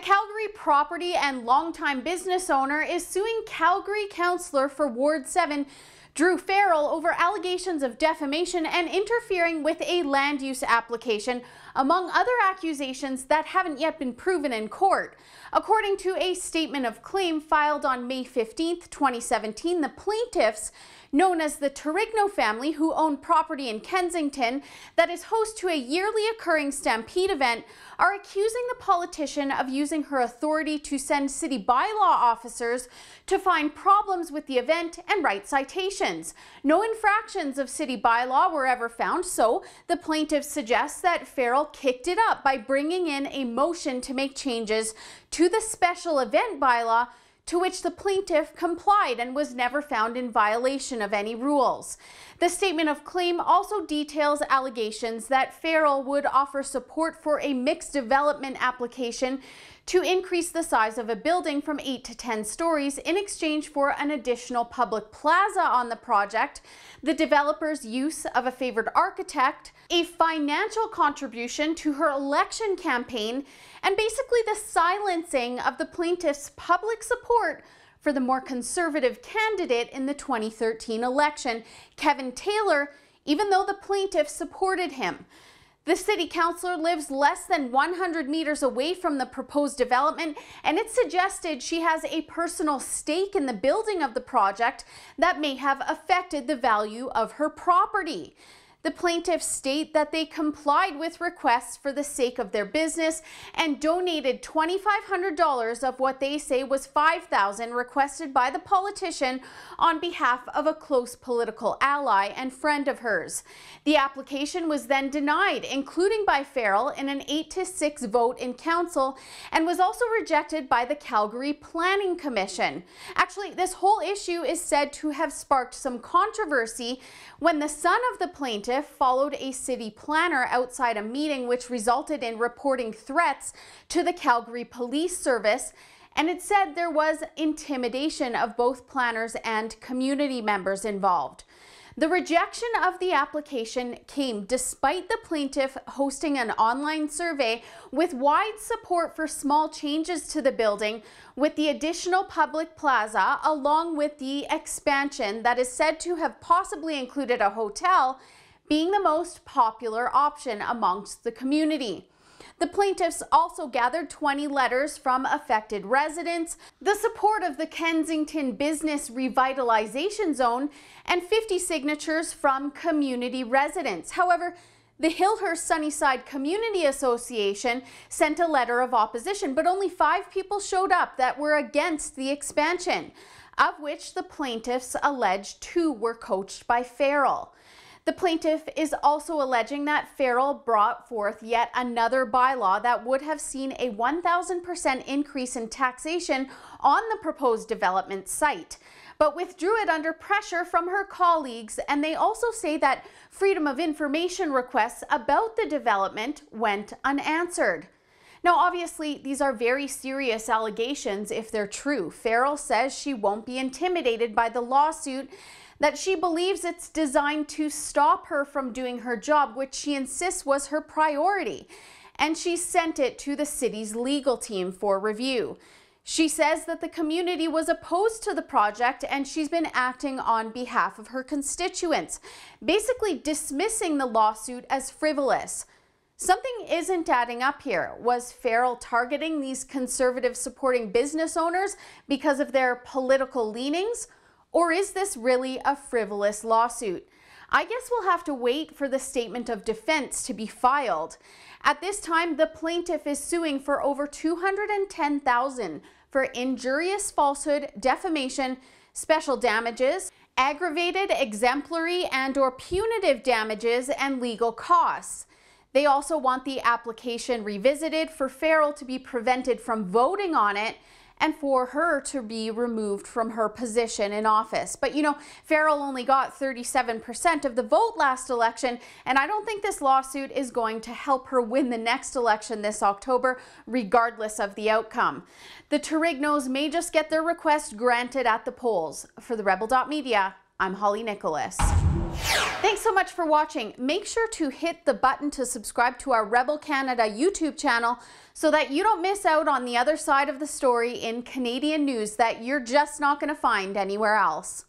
Calgary property and longtime business owner is suing Calgary councillor for Ward 7, Drew Farrell, over allegations of defamation and interfering with a land use application, among other accusations that haven't yet been proven in court. According to a statement of claim filed on May 15, 2017, the plaintiffs, known as the Turigno family, who own property in Kensington that is host to a yearly occurring stampede event, are accusing the politician of using her authority to send city bylaw officers to find problems with the event and write citations. No infractions of city bylaw were ever found, so the plaintiff suggests that Farrell kicked it up by bringing in a motion to make changes to the special event bylaw, to which the plaintiff complied and was never found in violation of any rules. The statement of claim also details allegations that Farrell would offer support for a mixed development application to increase the size of a building from 8 to 10 stories in exchange for an additional public plaza on the project, the developer's use of a favored architect, a financial contribution to her election campaign, and basically the silencing of the plaintiff's public support for the more conservative candidate in the 2013 election, Kevin Taylor, even though the plaintiff supported him. The city councillor lives less than 100 meters away from the proposed development, and it's suggested she has a personal stake in the building of the project that may have affected the value of her property. The plaintiffs state that they complied with requests for the sake of their business and donated $2,500 of what they say was $5,000 requested by the politician on behalf of a close political ally and friend of hers. The application was then denied, including by Farrell, in an 8-6 vote in council, and was also rejected by the Calgary Planning Commission. Actually, this whole issue is said to have sparked some controversy when the son of the plaintiff followed a city planner outside a meeting, which resulted in reporting threats to the Calgary Police Service, and it said there was intimidation of both planners and community members involved. The rejection of the application came despite the plaintiff hosting an online survey with wide support for small changes to the building, with the additional public plaza along with the expansion that is said to have possibly included a hotel being the most popular option amongst the community. The plaintiffs also gathered 20 letters from affected residents, the support of the Kensington Business Revitalization Zone, and 50 signatures from community residents. However, the Hillhurst Sunnyside Community Association sent a letter of opposition, but only 5 people showed up that were against the expansion, of which the plaintiffs alleged 2 were coached by Farrell. The plaintiff is also alleging that Farrell brought forth yet another bylaw that would have seen a 1,000% increase in taxation on the proposed development site, but withdrew it under pressure from her colleagues, and they also say that freedom of information requests about the development went unanswered. Now, obviously, these are very serious allegations if they're true. Farrell says she won't be intimidated by the lawsuit, that she believes it's designed to stop her from doing her job, which she insists was her priority, and she sent it to the city's legal team for review. She says that the community was opposed to the project and she's been acting on behalf of her constituents, basically dismissing the lawsuit as frivolous. Something isn't adding up here. Was Farrell targeting these conservative supporting business owners because of their political leanings? Or is this really a frivolous lawsuit? I guess we'll have to wait for the statement of defense to be filed. At this time, the plaintiff is suing for over $210,000 for injurious falsehood, defamation, special damages, aggravated, exemplary, and/or punitive damages, and legal costs. They also want the application revisited, for Farrell to be prevented from voting on it, and for her to be removed from her position in office. But you know, Farrell only got 37% of the vote last election, and I don't think this lawsuit is going to help her win the next election this October, regardless of the outcome. The Turignos may just get their request granted at the polls. For the Rebel.Media, I'm Holly Nicholas. Thanks so much for watching. Make sure to hit the button to subscribe to our Rebel Canada YouTube channel so that you don't miss out on the other side of the story in Canadian news that you're just not going to find anywhere else.